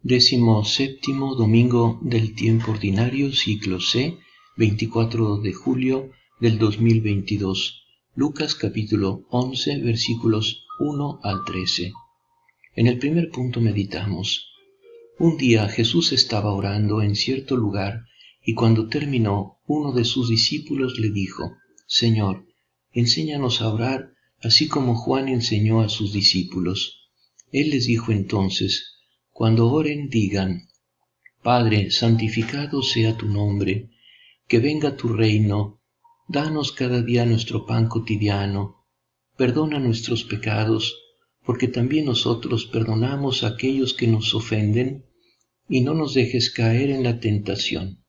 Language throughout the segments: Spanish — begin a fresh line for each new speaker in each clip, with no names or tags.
17º domingo del tiempo ordinario, ciclo C, 24 de julio del 2022. Lucas capítulo 11, versículos 1 al 13. En el primer punto meditamos. Un día Jesús estaba orando en cierto lugar y cuando terminó, uno de sus discípulos le dijo: Señor, enséñanos a orar, así como Juan enseñó a sus discípulos. Él les dijo entonces: Cuando oren, digan: Padre, santificado sea tu nombre, que venga tu reino, danos cada día nuestro pan cotidiano, perdona nuestros pecados, porque también nosotros perdonamos a aquellos que nos ofenden, y no nos dejes caer en la tentación.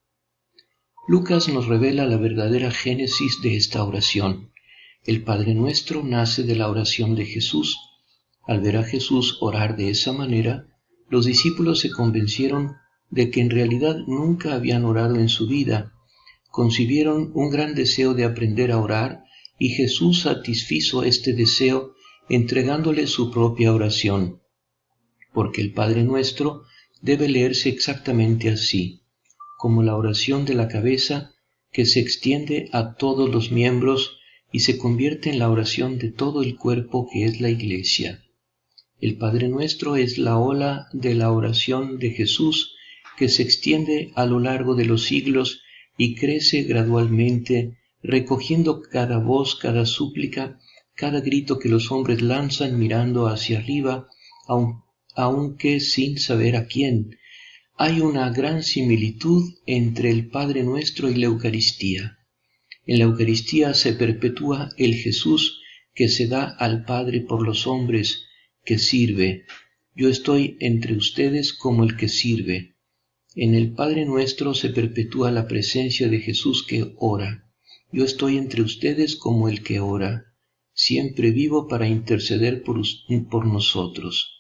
Lucas nos revela la verdadera génesis de esta oración. El Padre Nuestro nace de la oración de Jesús. Al ver a Jesús orar de esa manera, los discípulos se convencieron de que en realidad nunca habían orado en su vida. Concibieron un gran deseo de aprender a orar y Jesús satisfizo este deseo entregándole su propia oración. Porque el Padre Nuestro debe leerse exactamente así, como la oración de la cabeza que se extiende a todos los miembros y se convierte en la oración de todo el cuerpo que es la Iglesia. El Padre Nuestro es la ola de la oración de Jesús que se extiende a lo largo de los siglos y crece gradualmente, recogiendo cada voz, cada súplica, cada grito que los hombres lanzan mirando hacia arriba, aunque sin saber a quién. Hay una gran similitud entre el Padre Nuestro y la Eucaristía. En la Eucaristía se perpetúa el Jesús que se da al Padre por los hombres, que sirve. Yo estoy entre ustedes como el que sirve. En el Padre Nuestro se perpetúa la presencia de Jesús que ora. Yo estoy entre ustedes como el que ora. Siempre vivo para interceder por nosotros.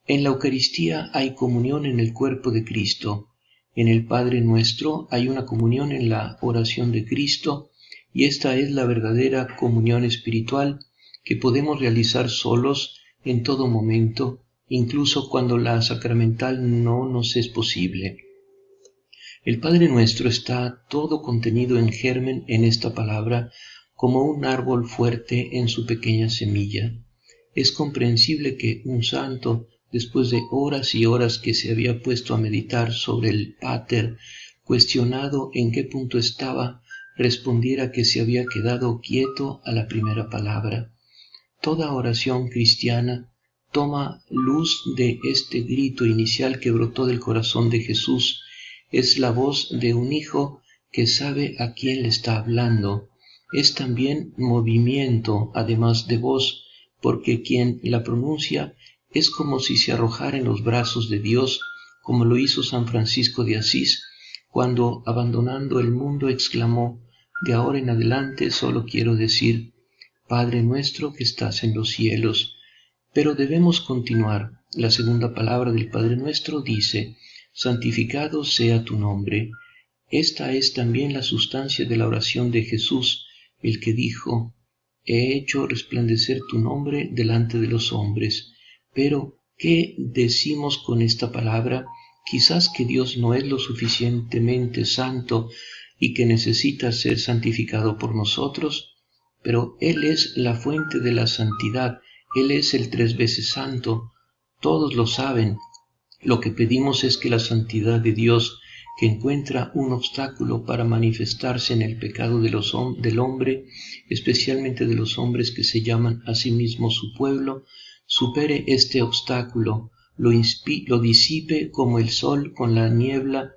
En la Eucaristía hay comunión en el cuerpo de Cristo. En el Padre Nuestro hay una comunión en la oración de Cristo, y esta es la verdadera comunión espiritual que podemos realizar solos en todo momento, incluso cuando la sacramental no nos es posible. El Padre Nuestro está todo contenido en germen en esta palabra, como un árbol fuerte en su pequeña semilla. Es comprensible que un santo, después de horas y horas que se había puesto a meditar sobre el Pater, cuestionado en qué punto estaba, respondiera que se había quedado quieto a la primera palabra. Toda oración cristiana toma luz de este grito inicial que brotó del corazón de Jesús. Es la voz de un hijo que sabe a quién le está hablando. Es también movimiento, además de voz, porque quien la pronuncia es como si se arrojara en los brazos de Dios, como lo hizo San Francisco de Asís, cuando, abandonando el mundo, exclamó: De ahora en adelante solo quiero decir: Padre nuestro que estás en los cielos. Pero debemos continuar. La segunda palabra del Padre Nuestro dice: Santificado sea tu nombre. Esta es también la sustancia de la oración de Jesús, el que dijo: He hecho resplandecer tu nombre delante de los hombres. Pero, ¿qué decimos con esta palabra? Quizás que Dios no es lo suficientemente santo y que necesita ser santificado por nosotros, pero Él es la fuente de la santidad, Él es el 3 veces santo, todos lo saben. Lo que pedimos es que la santidad de Dios, que encuentra un obstáculo para manifestarse en el pecado del hombre, especialmente de los hombres que se llaman a sí mismos su pueblo, supere este obstáculo, lo disipe como el sol con la niebla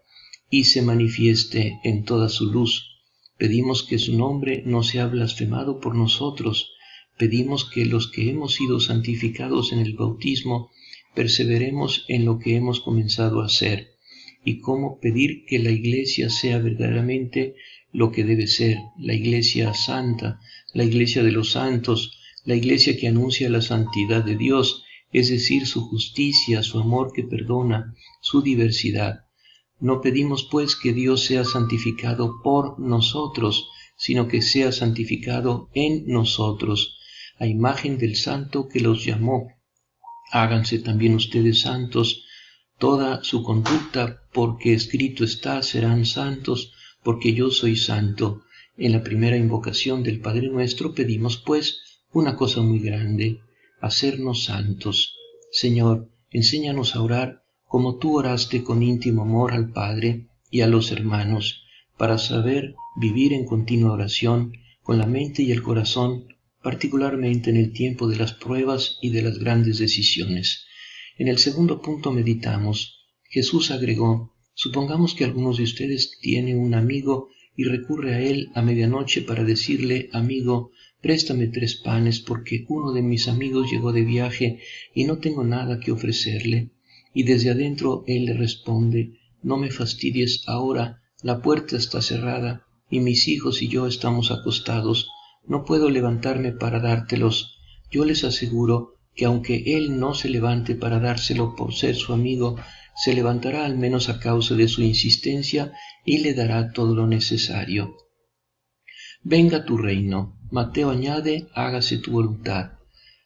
y se manifieste en toda su luz. Pedimos que su nombre no sea blasfemado por nosotros. Pedimos que los que hemos sido santificados en el bautismo perseveremos en lo que hemos comenzado a hacer. Y cómo pedir que la Iglesia sea verdaderamente lo que debe ser, la Iglesia santa, la Iglesia de los santos, la Iglesia que anuncia la santidad de Dios, es decir, su justicia, su amor que perdona, su diversidad. No pedimos pues que Dios sea santificado por nosotros, sino que sea santificado en nosotros, a imagen del santo que los llamó. Háganse también ustedes santos, toda su conducta, porque escrito está, serán santos, porque yo soy santo. En la primera invocación del Padre Nuestro pedimos, pues, una cosa muy grande: hacernos santos. Señor, enséñanos a orar como tú oraste con íntimo amor al Padre y a los hermanos, para saber vivir en continua oración con la mente y el corazón, particularmente en el tiempo de las pruebas y de las grandes decisiones. En el segundo punto meditamos. Jesús agregó: supongamos que algunos de ustedes tiene un amigo y recurre a él a medianoche para decirle: amigo, préstame 3 panes porque uno de mis amigos llegó de viaje y no tengo nada que ofrecerle. Y desde adentro él le responde: no me fastidies ahora, la puerta está cerrada y mis hijos y yo estamos acostados, no puedo levantarme para dártelos. Yo les aseguro que aunque él no se levante para dárselo por ser su amigo, se levantará al menos a causa de su insistencia y le dará todo lo necesario. Venga tu reino. Mateo añade: hágase tu voluntad.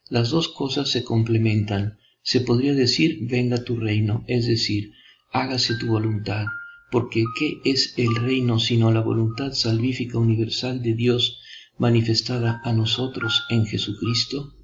Las dos cosas se complementan. Se podría decir: venga tu reino, es decir, hágase tu voluntad, porque ¿qué es el reino sino la voluntad salvífica universal de Dios manifestada a nosotros en Jesucristo?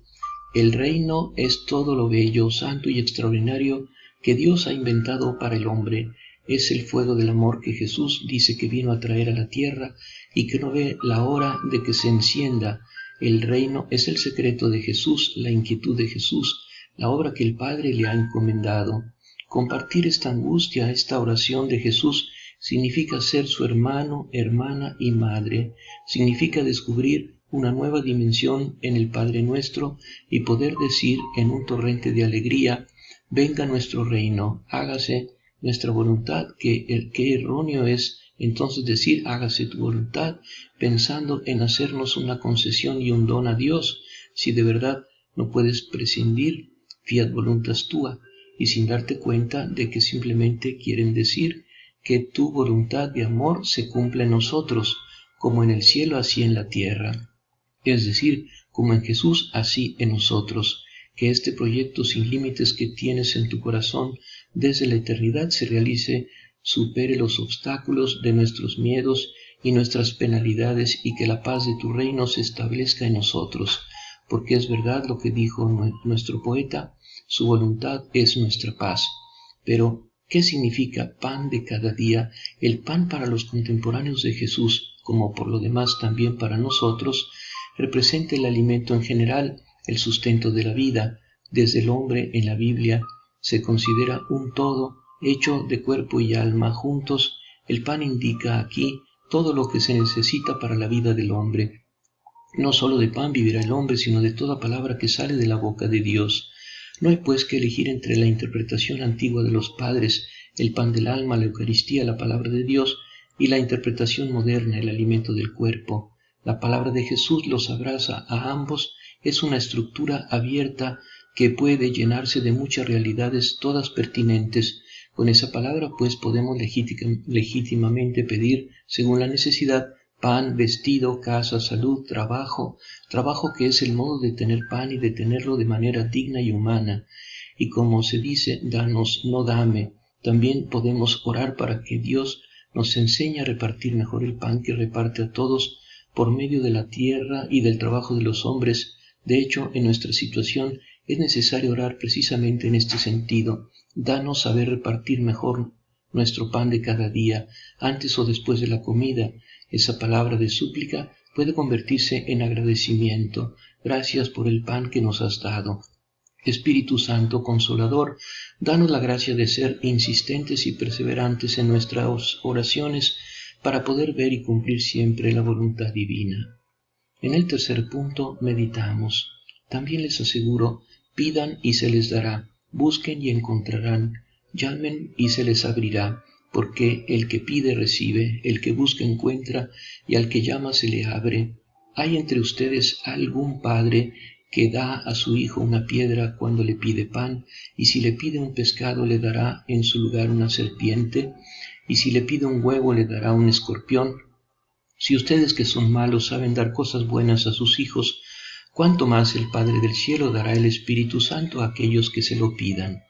El reino es todo lo bello, santo y extraordinario que Dios ha inventado para el hombre. Es el fuego del amor que Jesús dice que vino a traer a la tierra y que no ve la hora de que se encienda. El reino es el secreto de Jesús, la inquietud de Jesús, la obra que el Padre le ha encomendado. Compartir esta angustia, esta oración de Jesús, significa ser su hermano, hermana y madre. Significa descubrir una nueva dimensión en el Padre Nuestro y poder decir en un torrente de alegría: venga nuestro reino, hágase nuestra voluntad, que erróneo es entonces decir hágase tu voluntad, pensando en hacernos una concesión y un don a Dios, si de verdad no puedes prescindir, fiat voluntas tua, y sin darte cuenta de que simplemente quieren decir que tu voluntad de amor se cumpla en nosotros, como en el cielo así en la tierra. Es decir, como en Jesús así en nosotros, que este proyecto sin límites que tienes en tu corazón desde la eternidad se realice, supere los obstáculos de nuestros miedos y nuestras penalidades, y que la paz de tu reino se establezca en nosotros, porque es verdad lo que dijo nuestro poeta: su voluntad es nuestra paz. Pero, ¿qué significa pan de cada día? El pan para los contemporáneos de Jesús, como por lo demás también para nosotros, representa el alimento en general, el sustento de la vida. Desde el hombre en la Biblia se considera un todo hecho de cuerpo y alma juntos. El pan indica aquí todo lo que se necesita para la vida del hombre. No solo de pan vivirá el hombre, sino de toda palabra que sale de la boca de Dios. No hay pues que elegir entre la interpretación antigua de los padres, el pan del alma, la Eucaristía, la palabra de Dios, y la interpretación moderna, el alimento del cuerpo. La palabra de Jesús los abraza a ambos, es una estructura abierta que puede llenarse de muchas realidades, todas pertinentes. Con esa palabra, pues, podemos legítimamente pedir, según la necesidad, pan, vestido, casa, salud, trabajo que es el modo de tener pan y de tenerlo de manera digna y humana. Y como se dice, danos, no dame, también podemos orar para que Dios nos enseñe a repartir mejor el pan que reparte a todos por medio de la tierra y del trabajo de los hombres. De hecho, en nuestra situación es necesario orar precisamente en este sentido. Danos saber repartir mejor nuestro pan de cada día, antes o después de la comida. Esa palabra de súplica puede convertirse en agradecimiento. Gracias por el pan que nos has dado. Espíritu Santo Consolador, danos la gracia de ser insistentes y perseverantes en nuestras oraciones para poder ver y cumplir siempre la voluntad divina. En el tercer punto meditamos. También les aseguro: pidan y se les dará, busquen y encontrarán, llamen y se les abrirá, porque el que pide recibe, el que busca encuentra, y al que llama se le abre. ¿Hay entre ustedes algún padre que da a su hijo una piedra cuando le pide pan, y si le pide un pescado le dará en su lugar una serpiente? Y si le pide un huevo le dará un escorpión? Si ustedes que son malos saben dar cosas buenas a sus hijos, ¿cuánto más el Padre del cielo dará el Espíritu Santo a aquellos que se lo pidan?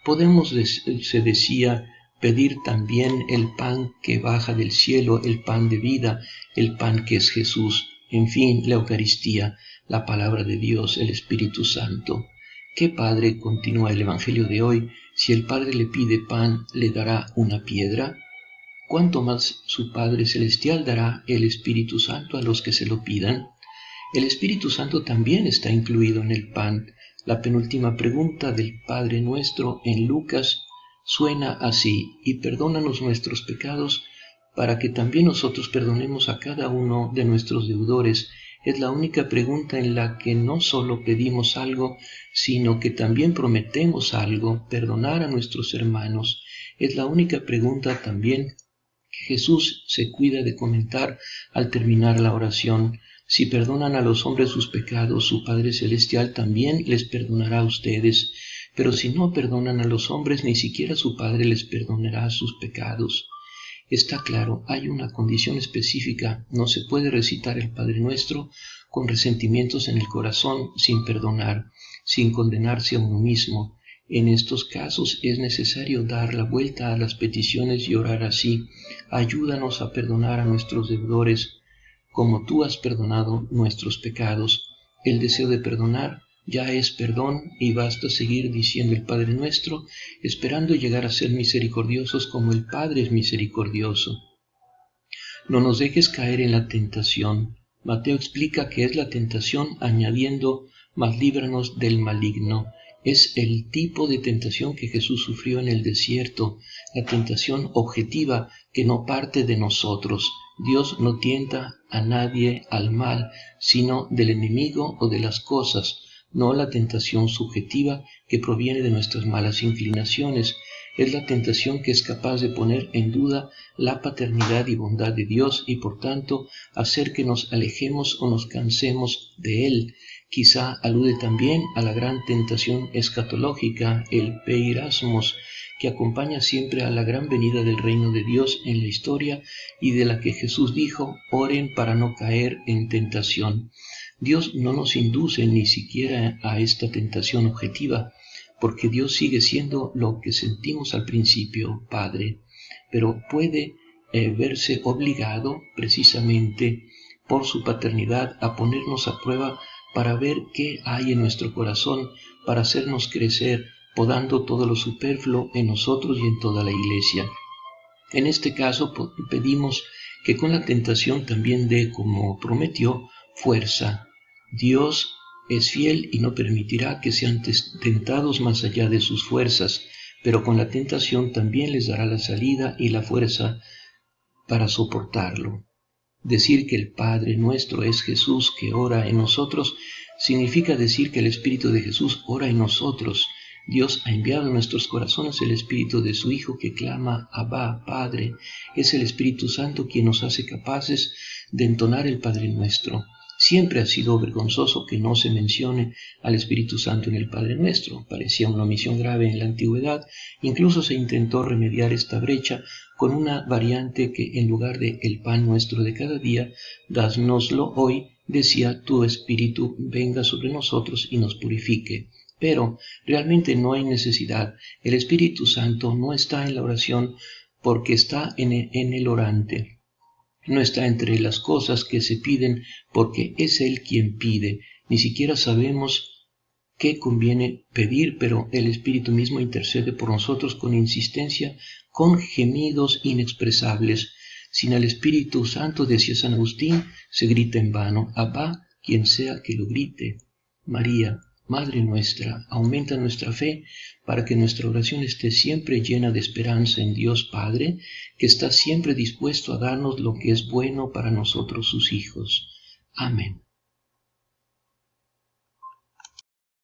Podemos, se decía, pedir también el pan que baja del cielo, el pan de vida, el pan que es Jesús, en fin, la Eucaristía, la palabra de Dios, el Espíritu Santo. ¿Qué padre, continúa el Evangelio de hoy, si el Padre le pide pan, le dará una piedra? ¿Cuánto más su Padre Celestial dará el Espíritu Santo a los que se lo pidan? El Espíritu Santo también está incluido en el pan. La penúltima pregunta del Padre Nuestro en Lucas suena así: y perdónanos nuestros pecados para que también nosotros perdonemos a cada uno de nuestros deudores. Es la única pregunta en la que no solo pedimos algo, sino que también prometemos algo, perdonar a nuestros hermanos. Es la única pregunta también que Jesús se cuida de comentar al terminar la oración. Si perdonan a los hombres sus pecados, su Padre Celestial también les perdonará a ustedes. Pero si no perdonan a los hombres, ni siquiera su Padre les perdonará sus pecados. Está claro, hay una condición específica. No se puede recitar el Padre Nuestro con resentimientos en el corazón, sin perdonar, sin condenarse a uno mismo. En estos casos es necesario dar la vuelta a las peticiones y orar así: ayúdanos a perdonar a nuestros deudores, como tú has perdonado nuestros pecados. El deseo de perdonar ya es perdón, y basta seguir diciendo el Padre Nuestro, esperando llegar a ser misericordiosos como el Padre es misericordioso. No nos dejes caer en la tentación. Mateo explica qué es la tentación añadiendo: mas líbranos del maligno. Es el tipo de tentación que Jesús sufrió en el desierto, la tentación objetiva que no parte de nosotros. Dios no tienta a nadie al mal, sino del enemigo o de las cosas, no la tentación subjetiva que proviene de nuestras malas inclinaciones. Es la tentación que es capaz de poner en duda la paternidad y bondad de Dios y por tanto hacer que nos alejemos o nos cansemos de Él. Quizá alude también a la gran tentación escatológica, el peirasmos, que acompaña siempre a la gran venida del reino de Dios en la historia y de la que Jesús dijo: oren para no caer en tentación. Dios no nos induce ni siquiera a esta tentación objetiva, porque Dios sigue siendo lo que sentimos al principio, Padre, pero puede verse obligado precisamente por su paternidad a ponernos a prueba para ver qué hay en nuestro corazón, para hacernos crecer, podando todo lo superfluo en nosotros y en toda la Iglesia. En este caso pedimos que con la tentación también dé, como prometió, fuerza. Dios es fiel y no permitirá que sean tentados más allá de sus fuerzas, pero con la tentación también les dará la salida y la fuerza para soportarlo. Decir que el Padre Nuestro es Jesús que ora en nosotros significa decir que el Espíritu de Jesús ora en nosotros. Dios ha enviado a nuestros corazones el Espíritu de su Hijo que clama: Abba, Padre. Es el Espíritu Santo quien nos hace capaces de entonar el Padre Nuestro. Siempre ha sido vergonzoso que no se mencione al Espíritu Santo en el Padre Nuestro. Parecía una omisión grave en la antigüedad. Incluso se intentó remediar esta brecha con una variante que, en lugar de el pan nuestro de cada día, dánoslo hoy, decía: tu Espíritu venga sobre nosotros y nos purifique. Pero realmente no hay necesidad. El Espíritu Santo no está en la oración porque está en el orante. No está entre las cosas que se piden porque es Él quien pide. Ni siquiera sabemos qué conviene pedir, pero el Espíritu mismo intercede por nosotros con insistencia, con gemidos inexpresables. Sin el Espíritu Santo, decía San Agustín, se grita en vano. Abba, quien sea que lo grite. María, Madre nuestra, aumenta nuestra fe para que nuestra oración esté siempre llena de esperanza en Dios Padre, que está siempre dispuesto a darnos lo que es bueno para nosotros sus hijos. Amén.